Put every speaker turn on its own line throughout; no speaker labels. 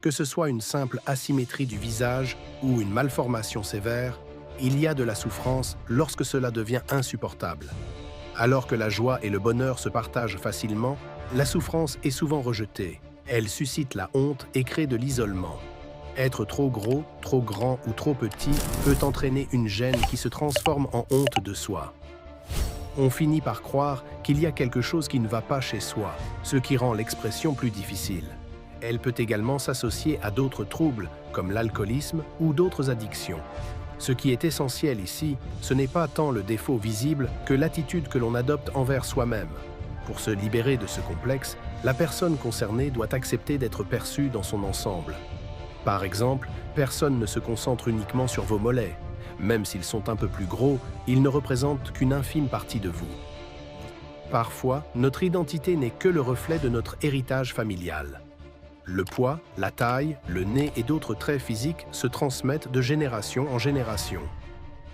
Que ce soit une simple asymétrie du visage ou une malformation sévère, il y a de la souffrance lorsque cela devient insupportable. Alors que la joie et le bonheur se partagent facilement, la souffrance est souvent rejetée. Elle suscite la honte et crée de l'isolement. Être trop gros, trop grand ou trop petit peut entraîner une gêne qui se transforme en honte de soi. On finit par croire qu'il y a quelque chose qui ne va pas chez soi, ce qui rend l'expression plus difficile. Elle peut également s'associer à d'autres troubles, comme l'alcoolisme ou d'autres addictions. Ce qui est essentiel ici, ce n'est pas tant le défaut visible que l'attitude que l'on adopte envers soi-même. Pour se libérer de ce complexe, la personne concernée doit accepter d'être perçue dans son ensemble. Par exemple, personne ne se concentre uniquement sur vos mollets. Même s'ils sont un peu plus gros, ils ne représentent qu'une infime partie de vous. Parfois, notre identité n'est que le reflet de notre héritage familial. Le poids, la taille, le nez et d'autres traits physiques se transmettent de génération en génération.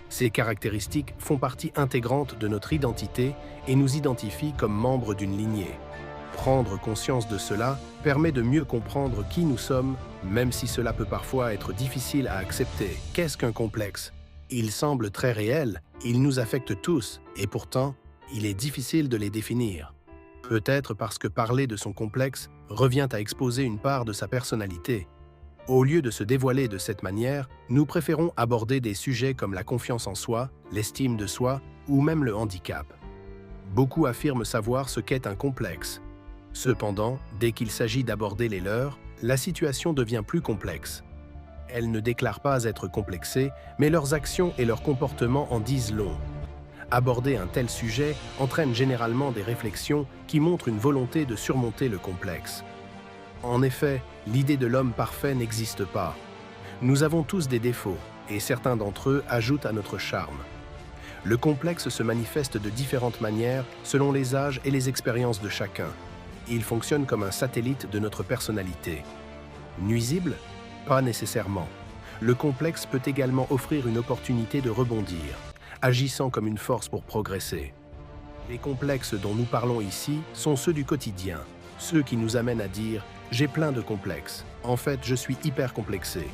Ces caractéristiques font partie intégrante de notre identité et nous identifient comme membres d'une lignée. Prendre conscience de cela permet de mieux comprendre qui nous sommes, même si cela peut parfois être difficile à accepter. Qu'est-ce qu'un complexe? Il semble très réel, il nous affecte tous, et pourtant, il est difficile de les définir. Peut-être parce que parler de son complexe revient à exposer une part de sa personnalité. Au lieu de se dévoiler de cette manière, nous préférons aborder des sujets comme la confiance en soi, l'estime de soi ou même le handicap. Beaucoup affirment savoir ce qu'est un complexe. Cependant, dès qu'il s'agit d'aborder les leurs, la situation devient plus complexe. Elles ne déclarent pas être complexées, mais leurs actions et leurs comportements en disent long. Aborder un tel sujet entraîne généralement des réflexions qui montrent une volonté de surmonter le complexe. En effet, l'idée de l'homme parfait n'existe pas. Nous avons tous des défauts, et certains d'entre eux ajoutent à notre charme. Le complexe se manifeste de différentes manières selon les âges et les expériences de chacun. Il fonctionne comme un satellite de notre personnalité. Nuisible? Pas nécessairement. Le complexe peut également offrir une opportunité de rebondir, agissant comme une force pour progresser. Les complexes dont nous parlons ici sont ceux du quotidien, ceux qui nous amènent à dire « j'ai plein de complexes, en fait je suis hyper complexé »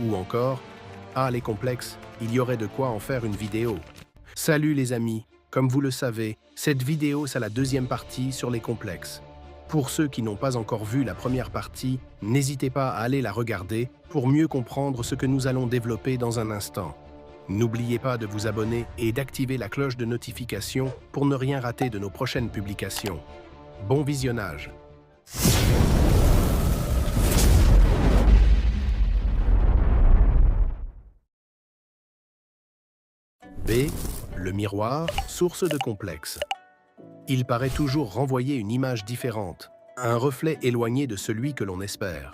ou encore « ah les complexes, il y aurait de quoi en faire une vidéo ». Salut les amis, comme vous le savez, cette vidéo c'est la deuxième partie sur les complexes. Pour ceux qui n'ont pas encore vu la première partie, n'hésitez pas à aller la regarder pour mieux comprendre ce que nous allons développer dans un instant. N'oubliez pas de vous abonner et d'activer la cloche de notification pour ne rien rater de nos prochaines publications. Bon visionnage! B. Le miroir, source de complexe. Il paraît toujours renvoyer une image différente, un reflet éloigné de celui que l'on espère.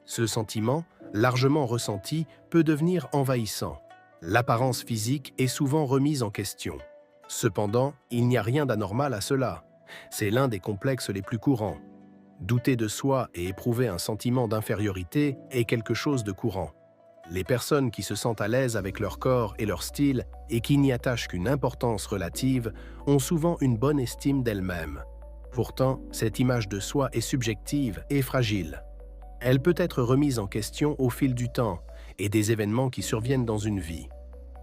Ce sentiment, largement ressenti, peut devenir envahissant. L'apparence physique est souvent remise en question. Cependant, il n'y a rien d'anormal à cela. C'est l'un des complexes les plus courants. Douter de soi et éprouver un sentiment d'infériorité est quelque chose de courant. Les personnes qui se sentent à l'aise avec leur corps et leur style et qui n'y attachent qu'une importance relative ont souvent une bonne estime d'elles-mêmes. Pourtant, cette image de soi est subjective et fragile. Elle peut être remise en question au fil du temps et des événements qui surviennent dans une vie.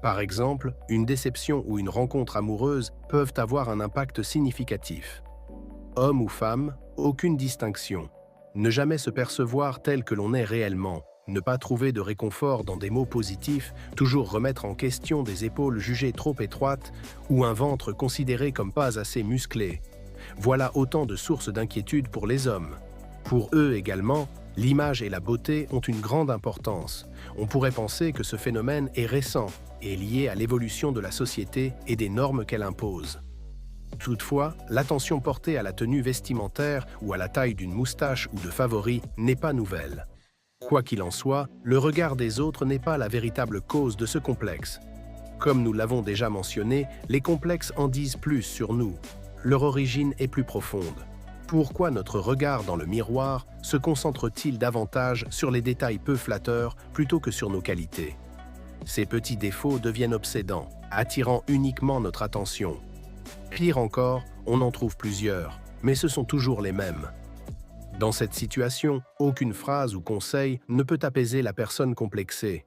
Par exemple, une déception ou une rencontre amoureuse peuvent avoir un impact significatif. Homme ou femme, aucune distinction. Ne jamais se percevoir tel que l'on est réellement. Ne pas trouver de réconfort dans des mots positifs, toujours remettre en question des épaules jugées trop étroites ou un ventre considéré comme pas assez musclé. Voilà autant de sources d'inquiétude pour les hommes. Pour eux également, l'image et la beauté ont une grande importance. On pourrait penser que ce phénomène est récent et lié à l'évolution de la société et des normes qu'elle impose. Toutefois, l'attention portée à la tenue vestimentaire ou à la taille d'une moustache ou de favoris n'est pas nouvelle. Quoi qu'il en soit, le regard des autres n'est pas la véritable cause de ce complexe. Comme nous l'avons déjà mentionné, les complexes en disent plus sur nous. Leur origine est plus profonde. Pourquoi notre regard dans le miroir se concentre-t-il davantage sur les détails peu flatteurs plutôt que sur nos qualités? Ces petits défauts deviennent obsédants, attirant uniquement notre attention. Pire encore, on en trouve plusieurs, mais ce sont toujours les mêmes. Dans cette situation, aucune phrase ou conseil ne peut apaiser la personne complexée.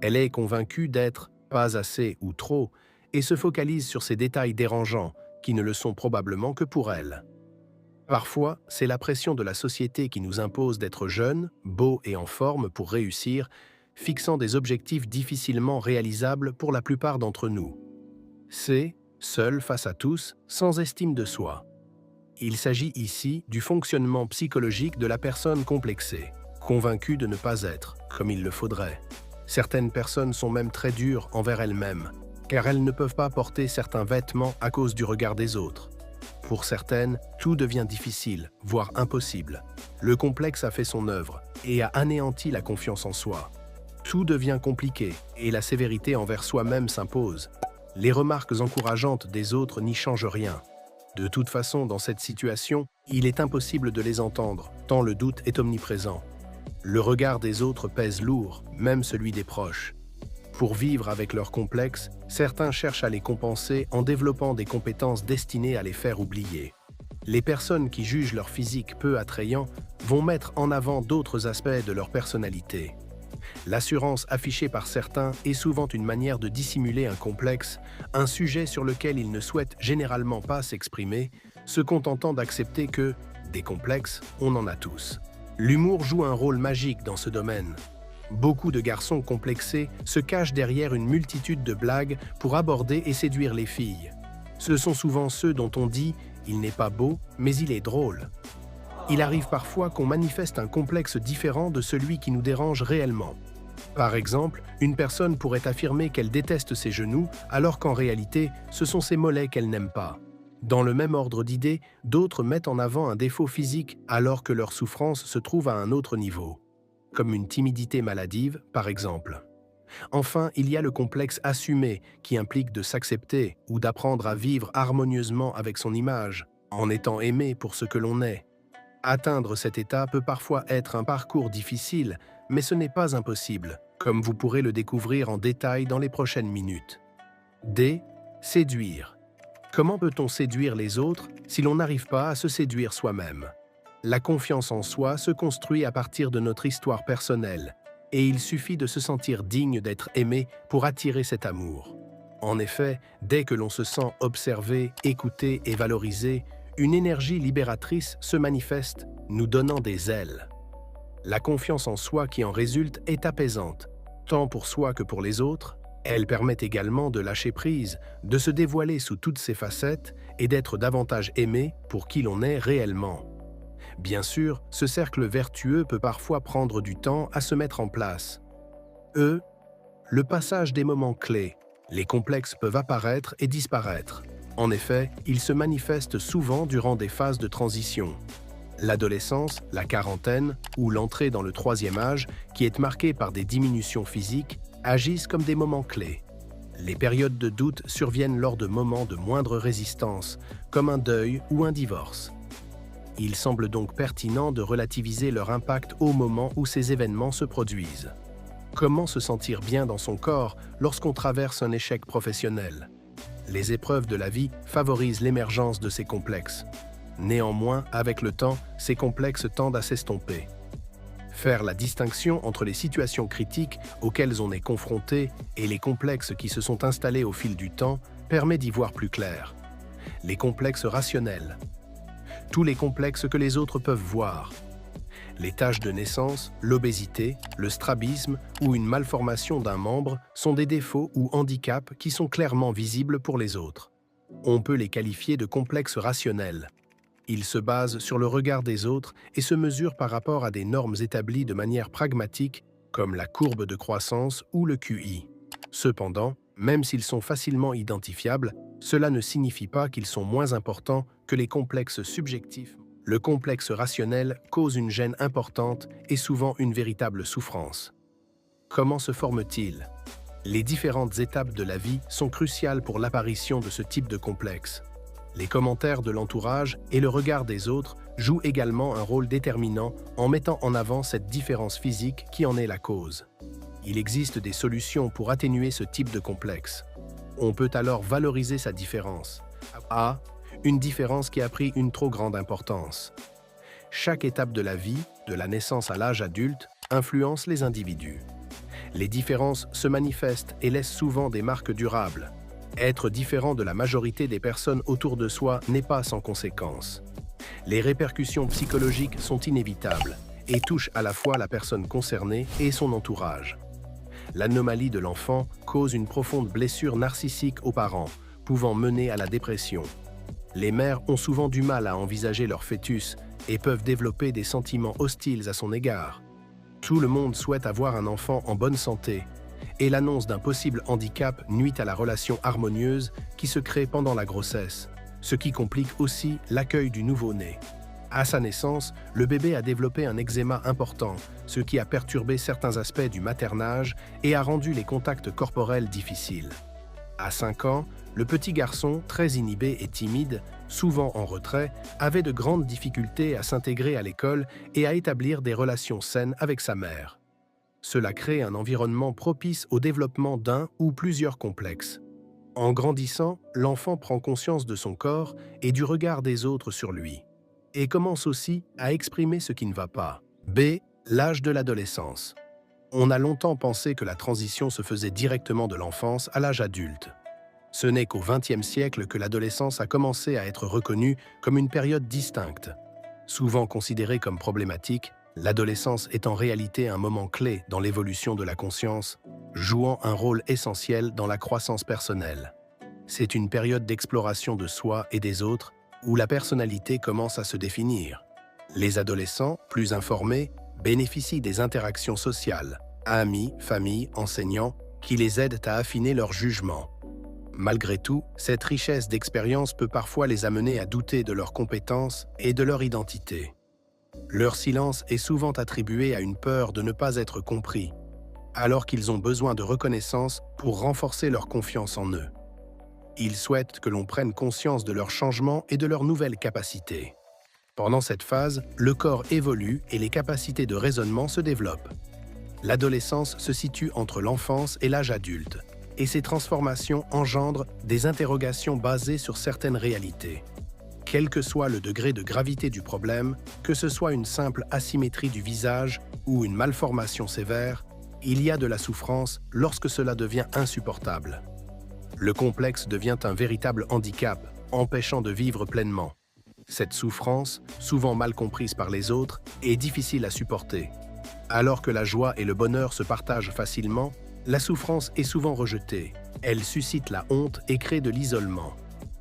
Elle est convaincue d'être pas assez ou trop et se focalise sur ces détails dérangeants qui ne le sont probablement que pour elle. Parfois, c'est la pression de la société qui nous impose d'être jeunes, beaux et en forme pour réussir, fixant des objectifs difficilement réalisables pour la plupart d'entre nous. C'est seul face à tous, sans estime de soi. Il s'agit ici du fonctionnement psychologique de la personne complexée, convaincue de ne pas être comme il le faudrait. Certaines personnes sont même très dures envers elles-mêmes, car elles ne peuvent pas porter certains vêtements à cause du regard des autres. Pour certaines, tout devient difficile, voire impossible. Le complexe a fait son œuvre et a anéanti la confiance en soi. Tout devient compliqué et la sévérité envers soi-même s'impose. Les remarques encourageantes des autres n'y changent rien. De toute façon, dans cette situation, il est impossible de les entendre, tant le doute est omniprésent. Le regard des autres pèse lourd, même celui des proches. Pour vivre avec leurs complexes, certains cherchent à les compenser en développant des compétences destinées à les faire oublier. Les personnes qui jugent leur physique peu attrayant vont mettre en avant d'autres aspects de leur personnalité. L'assurance affichée par certains est souvent une manière de dissimuler un complexe, un sujet sur lequel ils ne souhaitent généralement pas s'exprimer, se contentant d'accepter que, des complexes, on en a tous. L'humour joue un rôle magique dans ce domaine. Beaucoup de garçons complexés se cachent derrière une multitude de blagues pour aborder et séduire les filles. Ce sont souvent ceux dont on dit « il n'est pas beau, mais il est drôle ». Il arrive parfois qu'on manifeste un complexe différent de celui qui nous dérange réellement. Par exemple, une personne pourrait affirmer qu'elle déteste ses genoux alors qu'en réalité, ce sont ses mollets qu'elle n'aime pas. Dans le même ordre d'idées, d'autres mettent en avant un défaut physique alors que leur souffrance se trouve à un autre niveau, comme une timidité maladive, par exemple. Enfin, il y a le complexe assumé qui implique de s'accepter ou d'apprendre à vivre harmonieusement avec son image, en étant aimé pour ce que l'on est. Atteindre cet état peut parfois être un parcours difficile, mais ce n'est pas impossible, comme vous pourrez le découvrir en détail dans les prochaines minutes. D. Séduire. Comment peut-on séduire les autres si l'on n'arrive pas à se séduire soi-même? La confiance en soi se construit à partir de notre histoire personnelle, et il suffit de se sentir digne d'être aimé pour attirer cet amour. En effet, dès que l'on se sent observé, écouté et valorisé, une énergie libératrice se manifeste, nous donnant des ailes. La confiance en soi qui en résulte est apaisante, tant pour soi que pour les autres. Elle permet également de lâcher prise, de se dévoiler sous toutes ses facettes et d'être davantage aimé pour qui l'on est réellement. Bien sûr, ce cercle vertueux peut parfois prendre du temps à se mettre en place. Le passage des moments clés. Les complexes peuvent apparaître et disparaître. En effet, ils se manifestent souvent durant des phases de transition. L'adolescence, la quarantaine ou l'entrée dans le troisième âge, qui est marquée par des diminutions physiques, agissent comme des moments clés. Les périodes de doute surviennent lors de moments de moindre résistance, comme un deuil ou un divorce. Il semble donc pertinent de relativiser leur impact au moment où ces événements se produisent. Comment se sentir bien dans son corps lorsqu'on traverse un échec professionnel? Les épreuves de la vie favorisent l'émergence de ces complexes. Néanmoins, avec le temps, ces complexes tendent à s'estomper. Faire la distinction entre les situations critiques auxquelles on est confronté et les complexes qui se sont installés au fil du temps permet d'y voir plus clair. Les complexes rationnels. Tous les complexes que les autres peuvent voir. Les taches de naissance, l'obésité, le strabisme ou une malformation d'un membre sont des défauts ou handicaps qui sont clairement visibles pour les autres. On peut les qualifier de complexes rationnels. Ils se basent sur le regard des autres et se mesurent par rapport à des normes établies de manière pragmatique, comme la courbe de croissance ou le QI. Cependant, même s'ils sont facilement identifiables, cela ne signifie pas qu'ils sont moins importants que les complexes subjectifs. Le complexe rationnel cause une gêne importante et souvent une véritable souffrance. Comment se forme-t-il? Les différentes étapes de la vie sont cruciales pour l'apparition de ce type de complexe. Les commentaires de l'entourage et le regard des autres jouent également un rôle déterminant en mettant en avant cette différence physique qui en est la cause. Il existe des solutions pour atténuer ce type de complexe. On peut alors valoriser sa différence. Une différence qui a pris une trop grande importance. chaque étape de la vie, de la naissance à l'âge adulte, influence les individus. Les différences se manifestent et laissent souvent des marques durables. Être différent de la majorité des personnes autour de soi n'est pas sans conséquences. Les répercussions psychologiques sont inévitables et touchent à la fois la personne concernée et son entourage. L'anomalie de l'enfant cause une profonde blessure narcissique aux parents, pouvant mener à la dépression. Les mères ont souvent du mal à envisager leur fœtus et peuvent développer des sentiments hostiles à son égard. Tout le monde souhaite avoir un enfant en bonne santé, et l'annonce d'un possible handicap nuit à la relation harmonieuse qui se crée pendant la grossesse, ce qui complique aussi l'accueil du nouveau-né. À sa naissance, le bébé a développé un eczéma important, ce qui a perturbé certains aspects du maternage et a rendu les contacts corporels difficiles. À 5 ans, le petit garçon, très inhibé et timide, souvent en retrait, avait de grandes difficultés à s'intégrer à l'école et à établir des relations saines avec sa mère. Cela crée un environnement propice au développement d'un ou plusieurs complexes. En grandissant, l'enfant prend conscience de son corps et du regard des autres sur lui, et commence aussi à exprimer ce qui ne va pas. B. L'âge de l'adolescence. On a longtemps pensé que la transition se faisait directement de l'enfance à l'âge adulte. Ce n'est qu'au XXe siècle que l'adolescence a commencé à être reconnue comme une période distincte. Souvent considérée comme problématique, l'adolescence est en réalité un moment clé dans l'évolution de la conscience, jouant un rôle essentiel dans la croissance personnelle. C'est une période d'exploration de soi et des autres où la personnalité commence à se définir. Les adolescents, plus informés, bénéficient des interactions sociales, amis, famille, enseignants, qui les aident à affiner leur jugement. Malgré tout, cette richesse d'expérience peut parfois les amener à douter de leurs compétences et de leur identité. Leur silence est souvent attribué à une peur de ne pas être compris, alors qu'ils ont besoin de reconnaissance pour renforcer leur confiance en eux. Ils souhaitent que l'on prenne conscience de leurs changements et de leurs nouvelles capacités. Pendant cette phase, le corps évolue et les capacités de raisonnement se développent. L'adolescence se situe entre l'enfance et l'âge adulte, et ces transformations engendrent des interrogations basées sur certaines réalités. Quel que soit le degré de gravité du problème, que ce soit une simple asymétrie du visage ou une malformation sévère, il y a de la souffrance lorsque cela devient insupportable. Le complexe devient un véritable handicap, empêchant de vivre pleinement. Cette souffrance, souvent mal comprise par les autres, est difficile à supporter. Alors que la joie et le bonheur se partagent facilement, la souffrance est souvent rejetée. Elle suscite la honte et crée de l'isolement.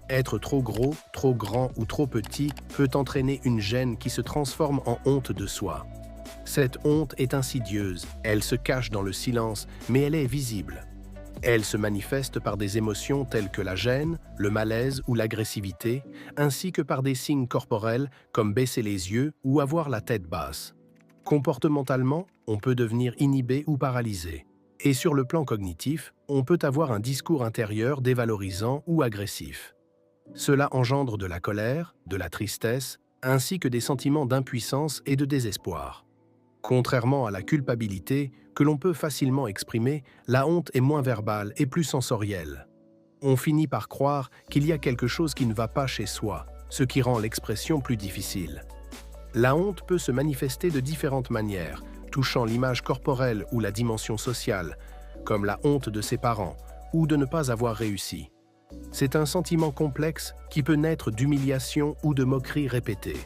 Être trop gros, trop grand ou trop petit peut entraîner une gêne qui se transforme en honte de soi. Cette honte est insidieuse, elle se cache dans le silence, mais elle est visible. Elle se manifeste par des émotions telles que la gêne, le malaise ou l'agressivité, ainsi que par des signes corporels comme baisser les yeux ou avoir la tête basse. Comportementalement, on peut devenir inhibé ou paralysé. Et sur le plan cognitif, on peut avoir un discours intérieur dévalorisant ou agressif. Cela engendre de la colère, de la tristesse, ainsi que des sentiments d'impuissance et de désespoir. Contrairement à la culpabilité, que l'on peut facilement exprimer, la honte est moins verbale et plus sensorielle. On finit par croire qu'il y a quelque chose qui ne va pas chez soi, ce qui rend l'expression plus difficile. La honte peut se manifester de différentes manières, touchant l'image corporelle ou la dimension sociale, comme la honte de ses parents ou de ne pas avoir réussi. C'est un sentiment complexe qui peut naître d'humiliation ou de moquerie répétée.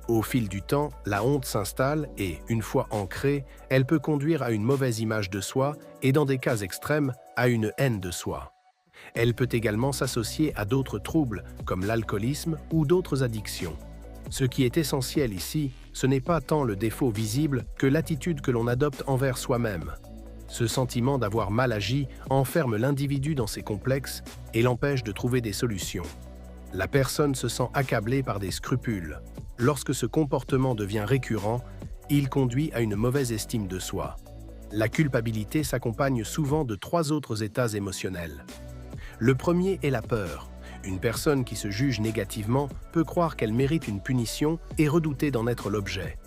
Au fil du temps, la honte s'installe et, une fois ancrée, elle peut conduire à une mauvaise image de soi et, dans des cas extrêmes, à une haine de soi. Elle peut également s'associer à d'autres troubles, comme l'alcoolisme ou d'autres addictions. Ce qui est essentiel ici, ce n'est pas tant le défaut visible que l'attitude que l'on adopte envers soi-même. Ce sentiment d'avoir mal agi enferme l'individu dans ses complexes et l'empêche de trouver des solutions. La personne se sent accablée par des scrupules. Lorsque ce comportement devient récurrent, il conduit à une mauvaise estime de soi. La culpabilité s'accompagne souvent de 3 autres états émotionnels. Le premier est la peur. Une personne qui se juge négativement peut croire qu'elle mérite une punition et redouter d'en être l'objet.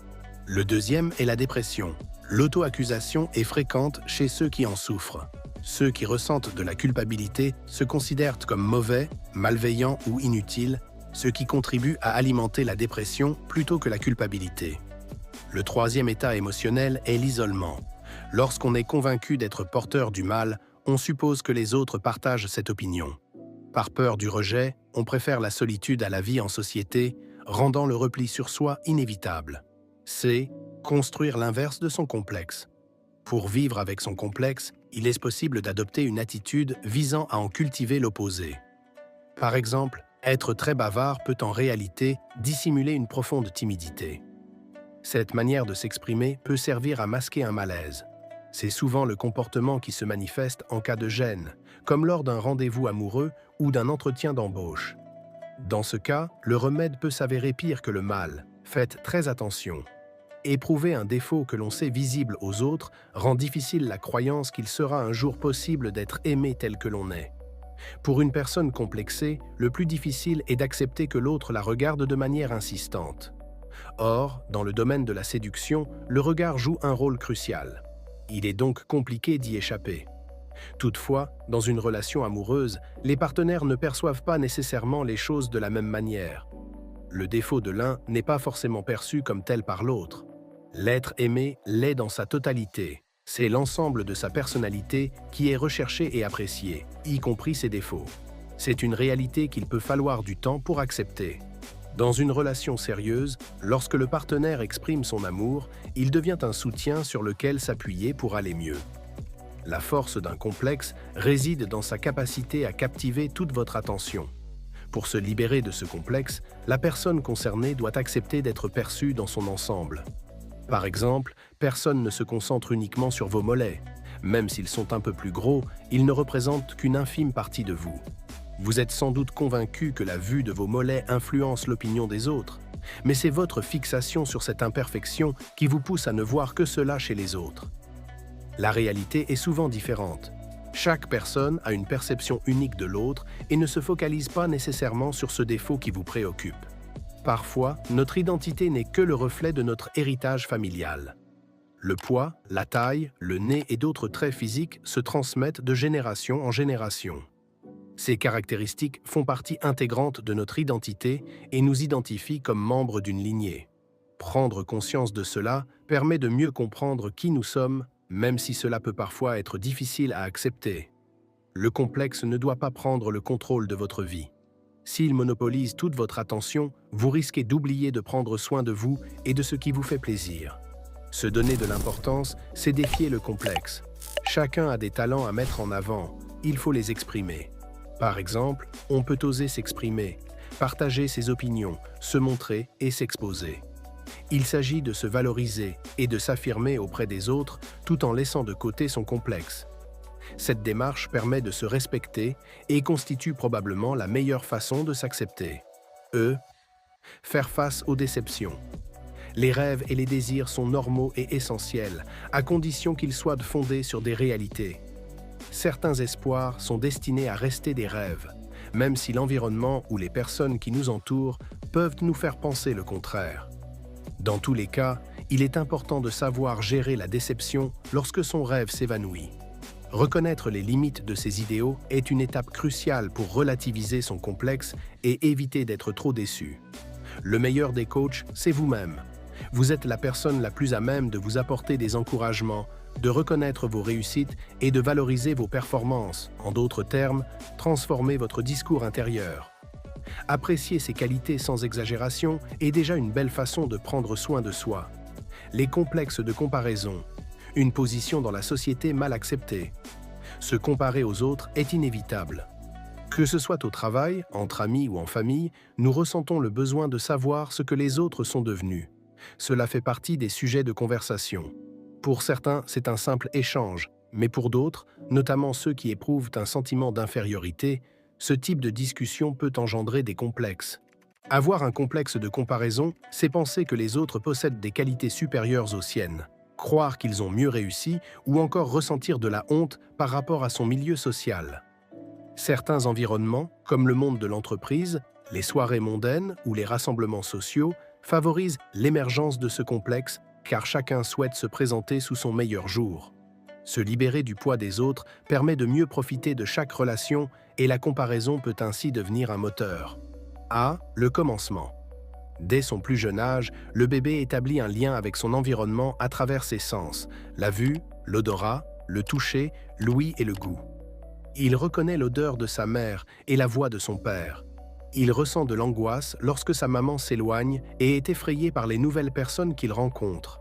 Le deuxième est la dépression. L'auto-accusation est fréquente chez ceux qui en souffrent. Ceux qui ressentent de la culpabilité se considèrent comme mauvais, malveillants ou inutiles, ce qui contribue à alimenter la dépression plutôt que la culpabilité. Le troisième état émotionnel est l'isolement. Lorsqu'on est convaincu d'être porteur du mal, on suppose que les autres partagent cette opinion. Par peur du rejet, on préfère la solitude à la vie en société, rendant le repli sur soi inévitable. C'est construire l'inverse de son complexe. Pour vivre avec son complexe, il est possible d'adopter une attitude visant à en cultiver l'opposé. Par exemple, être très bavard peut en réalité dissimuler une profonde timidité. Cette manière de s'exprimer peut servir à masquer un malaise. C'est souvent le comportement qui se manifeste en cas de gêne, comme lors d'un rendez-vous amoureux ou d'un entretien d'embauche. Dans ce cas, le remède peut s'avérer pire que le mal. Faites très attention. Éprouver un défaut que l'on sait visible aux autres rend difficile la croyance qu'il sera un jour possible d'être aimé tel que l'on est. Pour une personne complexée, le plus difficile est d'accepter que l'autre la regarde de manière insistante. Or, dans le domaine de la séduction, le regard joue un rôle crucial. Il est donc compliqué d'y échapper. Toutefois, dans une relation amoureuse, les partenaires ne perçoivent pas nécessairement les choses de la même manière. Le défaut de l'un n'est pas forcément perçu comme tel par l'autre. L'être aimé l'est dans sa totalité. C'est l'ensemble de sa personnalité qui est recherché et apprécié, y compris ses défauts. C'est une réalité qu'il peut falloir du temps pour accepter. Dans une relation sérieuse, lorsque le partenaire exprime son amour, il devient un soutien sur lequel s'appuyer pour aller mieux. La force d'un complexe réside dans sa capacité à captiver toute votre attention. Pour se libérer de ce complexe, la personne concernée doit accepter d'être perçue dans son ensemble. Par exemple, personne ne se concentre uniquement sur vos mollets. Même s'ils sont un peu plus gros, ils ne représentent qu'une infime partie de vous. Vous êtes sans doute convaincu que la vue de vos mollets influence l'opinion des autres, mais c'est votre fixation sur cette imperfection qui vous pousse à ne voir que cela chez les autres. La réalité est souvent différente. Chaque personne a une perception unique de l'autre et ne se focalise pas nécessairement sur ce défaut qui vous préoccupe. Parfois, notre identité n'est que le reflet de notre héritage familial. Le poids, la taille, le nez et d'autres traits physiques se transmettent de génération en génération. Ces caractéristiques font partie intégrante de notre identité et nous identifient comme membres d'une lignée. Prendre conscience de cela permet de mieux comprendre qui nous sommes, même si cela peut parfois être difficile à accepter. Le complexe ne doit pas prendre le contrôle de votre vie. S'il monopolise toute votre attention, vous risquez d'oublier de prendre soin de vous et de ce qui vous fait plaisir. Se donner de l'importance, c'est défier le complexe. Chacun a des talents à mettre en avant, il faut les exprimer. Par exemple, on peut oser s'exprimer, partager ses opinions, se montrer et s'exposer. Il s'agit de se valoriser et de s'affirmer auprès des autres tout en laissant de côté son complexe. Cette démarche permet de se respecter et constitue probablement la meilleure façon de s'accepter. Faire face aux déceptions. Les rêves et les désirs sont normaux et essentiels, à condition qu'ils soient fondés sur des réalités. Certains espoirs sont destinés à rester des rêves, même si l'environnement ou les personnes qui nous entourent peuvent nous faire penser le contraire. Dans tous les cas, il est important de savoir gérer la déception lorsque son rêve s'évanouit. Reconnaître les limites de ses idéaux est une étape cruciale pour relativiser son complexe et éviter d'être trop déçu. Le meilleur des coachs, c'est vous-même. Vous êtes la personne la plus à même de vous apporter des encouragements, de reconnaître vos réussites et de valoriser vos performances. En d'autres termes, transformer votre discours intérieur. Apprécier ses qualités sans exagération est déjà une belle façon de prendre soin de soi. Les complexes de comparaison. Une position dans la société mal acceptée. Se comparer aux autres est inévitable. Que ce soit au travail, entre amis ou en famille, nous ressentons le besoin de savoir ce que les autres sont devenus. Cela fait partie des sujets de conversation. Pour certains, c'est un simple échange, mais pour d'autres, notamment ceux qui éprouvent un sentiment d'infériorité, ce type de discussion peut engendrer des complexes. Avoir un complexe de comparaison, c'est penser que les autres possèdent des qualités supérieures aux siennes, croire qu'ils ont mieux réussi ou encore ressentir de la honte par rapport à son milieu social. Certains environnements, comme le monde de l'entreprise, les soirées mondaines ou les rassemblements sociaux, favorisent l'émergence de ce complexe car chacun souhaite se présenter sous son meilleur jour. Se libérer du poids des autres permet de mieux profiter de chaque relation et la comparaison peut ainsi devenir un moteur. A. Le commencement. Dès son plus jeune âge, le bébé établit un lien avec son environnement à travers ses sens, la vue, l'odorat, le toucher, l'ouïe et le goût. Il reconnaît l'odeur de sa mère et la voix de son père. Il ressent de l'angoisse lorsque sa maman s'éloigne et est effrayé par les nouvelles personnes qu'il rencontre.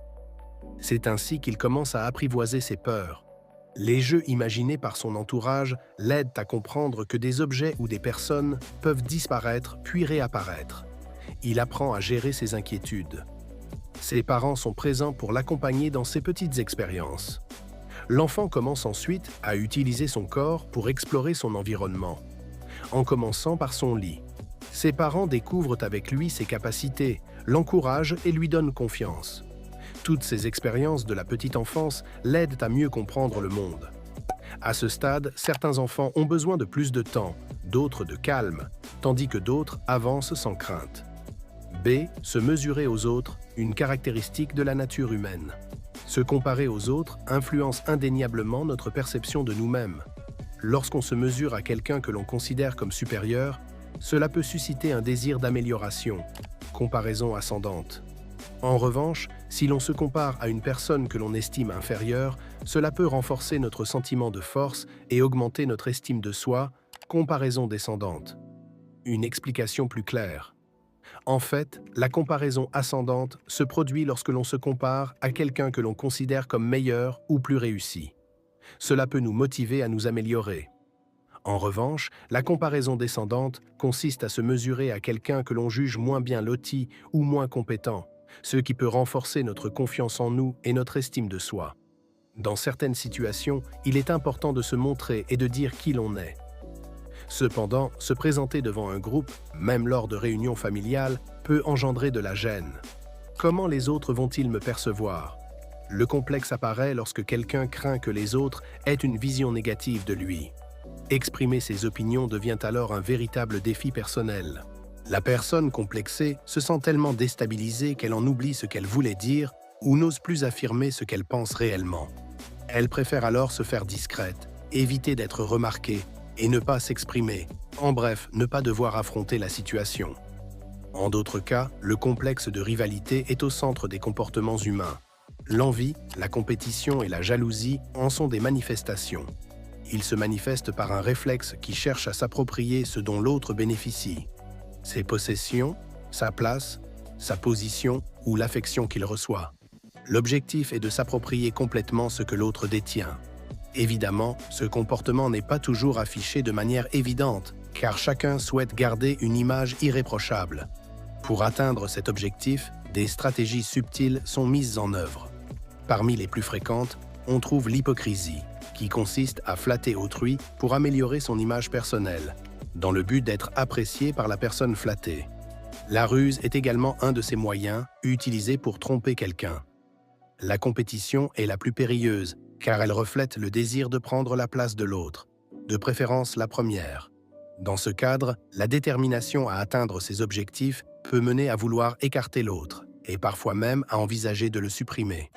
C'est ainsi qu'il commence à apprivoiser ses peurs. Les jeux imaginés par son entourage l'aident à comprendre que des objets ou des personnes peuvent disparaître puis réapparaître. Il apprend à gérer ses inquiétudes. Ses parents sont présents pour l'accompagner dans ces petites expériences. L'enfant commence ensuite à utiliser son corps pour explorer son environnement, en commençant par son lit. Ses parents découvrent avec lui ses capacités, l'encouragent et lui donnent confiance. Toutes ces expériences de la petite enfance l'aident à mieux comprendre le monde. À ce stade, certains enfants ont besoin de plus de temps, d'autres de calme, tandis que d'autres avancent sans crainte. B. Se mesurer aux autres, une caractéristique de la nature humaine. Se comparer aux autres influence indéniablement notre perception de nous-mêmes. Lorsqu'on se mesure à quelqu'un que l'on considère comme supérieur, cela peut susciter un désir d'amélioration, comparaison ascendante. En revanche, si l'on se compare à une personne que l'on estime inférieure, cela peut renforcer notre sentiment de force et augmenter notre estime de soi, comparaison descendante. Une explication plus claire. En fait, la comparaison ascendante se produit lorsque l'on se compare à quelqu'un que l'on considère comme meilleur ou plus réussi. Cela peut nous motiver à nous améliorer. En revanche, la comparaison descendante consiste à se mesurer à quelqu'un que l'on juge moins bien loti ou moins compétent, ce qui peut renforcer notre confiance en nous et notre estime de soi. Dans certaines situations, il est important de se montrer et de dire qui l'on est. Cependant, se présenter devant un groupe, même lors de réunions familiales, peut engendrer de la gêne. Comment les autres vont-ils me percevoir? Le complexe apparaît lorsque quelqu'un craint que les autres aient une vision négative de lui. Exprimer ses opinions devient alors un véritable défi personnel. La personne complexée se sent tellement déstabilisée qu'elle en oublie ce qu'elle voulait dire ou n'ose plus affirmer ce qu'elle pense réellement. Elle préfère alors se faire discrète, éviter d'être remarquée et ne pas s'exprimer, en bref, ne pas devoir affronter la situation. En d'autres cas, le complexe de rivalité est au centre des comportements humains. L'envie, la compétition et la jalousie en sont des manifestations. Ils se manifestent par un réflexe qui cherche à s'approprier ce dont l'autre bénéficie. Ses possessions, sa place, sa position ou l'affection qu'il reçoit. L'objectif est de s'approprier complètement ce que l'autre détient. Évidemment, ce comportement n'est pas toujours affiché de manière évidente, car chacun souhaite garder une image irréprochable. Pour atteindre cet objectif, des stratégies subtiles sont mises en œuvre. Parmi les plus fréquentes, on trouve l'hypocrisie, qui consiste à flatter autrui pour améliorer son image personnelle, dans le but d'être apprécié par la personne flattée. La ruse est également un de ces moyens utilisés pour tromper quelqu'un. La compétition est la plus périlleuse, car elle reflète le désir de prendre la place de l'autre, de préférence la première. Dans ce cadre, la détermination à atteindre ses objectifs peut mener à vouloir écarter l'autre, et parfois même à envisager de le supprimer.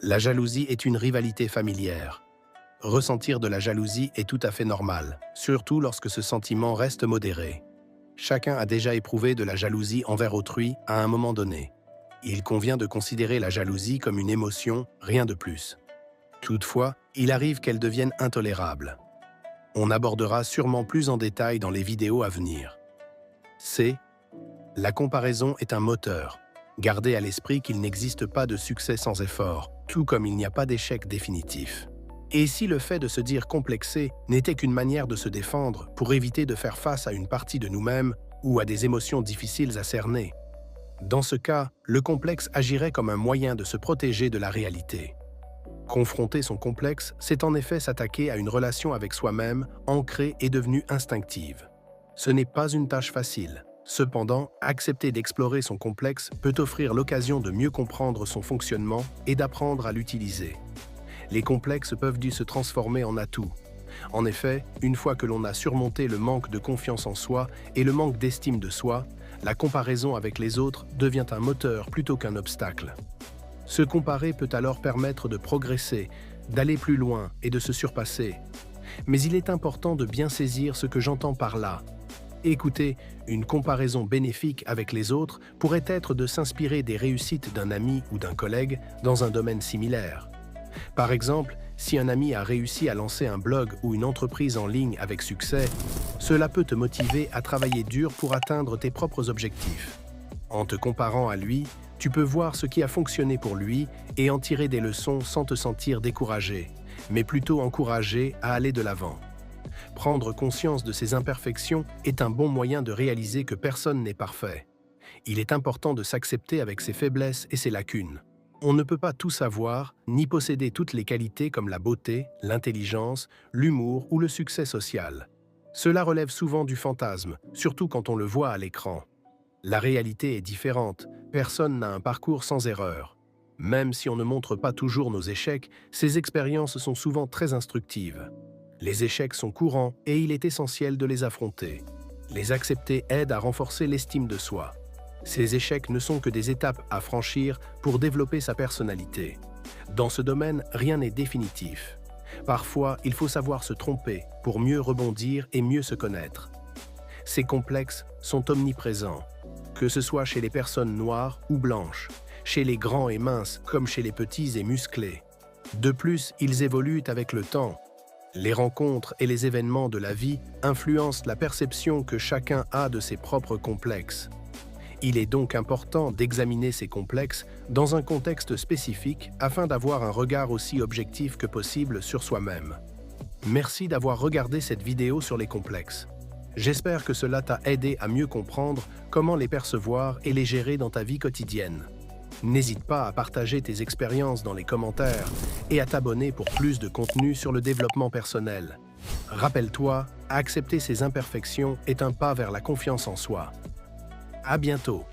La jalousie est une rivalité familière. Ressentir de la jalousie est tout à fait normal, surtout lorsque ce sentiment reste modéré. Chacun a déjà éprouvé de la jalousie envers autrui à un moment donné. Il convient de considérer la jalousie comme une émotion, rien de plus. Toutefois, il arrive qu'elle devienne intolérable. On abordera sûrement plus en détail dans les vidéos à venir. C. La comparaison est un moteur. Gardez à l'esprit qu'il n'existe pas de succès sans effort, tout comme il n'y a pas d'échec définitif. Et si le fait de se dire complexé n'était qu'une manière de se défendre pour éviter de faire face à une partie de nous-mêmes ou à des émotions difficiles à cerner? Dans ce cas, le complexe agirait comme un moyen de se protéger de la réalité. Confronter son complexe, c'est en effet s'attaquer à une relation avec soi-même ancrée et devenue instinctive. Ce n'est pas une tâche facile. Cependant, accepter d'explorer son complexe peut offrir l'occasion de mieux comprendre son fonctionnement et d'apprendre à l'utiliser. Les complexes peuvent dû se transformer en atouts. En effet, une fois que l'on a surmonté le manque de confiance en soi et le manque d'estime de soi, la comparaison avec les autres devient un moteur plutôt qu'un obstacle. Se comparer peut alors permettre de progresser, d'aller plus loin et de se surpasser. Mais il est important de bien saisir ce que j'entends par là. Écoutez, une comparaison bénéfique avec les autres pourrait être de s'inspirer des réussites d'un ami ou d'un collègue dans un domaine similaire. Par exemple, si un ami a réussi à lancer un blog ou une entreprise en ligne avec succès, cela peut te motiver à travailler dur pour atteindre tes propres objectifs. En te comparant à lui, tu peux voir ce qui a fonctionné pour lui et en tirer des leçons sans te sentir découragé, mais plutôt encouragé à aller de l'avant. Prendre conscience de ses imperfections est un bon moyen de réaliser que personne n'est parfait. Il est important de s'accepter avec ses faiblesses et ses lacunes. On ne peut pas tout savoir, ni posséder toutes les qualités comme la beauté, l'intelligence, l'humour ou le succès social. Cela relève souvent du fantasme, surtout quand on le voit à l'écran. La réalité est différente, personne n'a un parcours sans erreur. Même si on ne montre pas toujours nos échecs, ces expériences sont souvent très instructives. Les échecs sont courants et il est essentiel de les affronter. Les accepter aide à renforcer l'estime de soi. Ces échecs ne sont que des étapes à franchir pour développer sa personnalité. Dans ce domaine, rien n'est définitif. Parfois, il faut savoir se tromper pour mieux rebondir et mieux se connaître. Ces complexes sont omniprésents, que ce soit chez les personnes noires ou blanches, chez les grands et minces comme chez les petits et musclés. De plus, ils évoluent avec le temps. Les rencontres et les événements de la vie influencent la perception que chacun a de ses propres complexes. Il est donc important d'examiner ces complexes dans un contexte spécifique afin d'avoir un regard aussi objectif que possible sur soi-même. Merci d'avoir regardé cette vidéo sur les complexes. J'espère que cela t'a aidé à mieux comprendre comment les percevoir et les gérer dans ta vie quotidienne. N'hésite pas à partager tes expériences dans les commentaires et à t'abonner pour plus de contenu sur le développement personnel. Rappelle-toi, accepter ses imperfections est un pas vers la confiance en soi. À bientôt.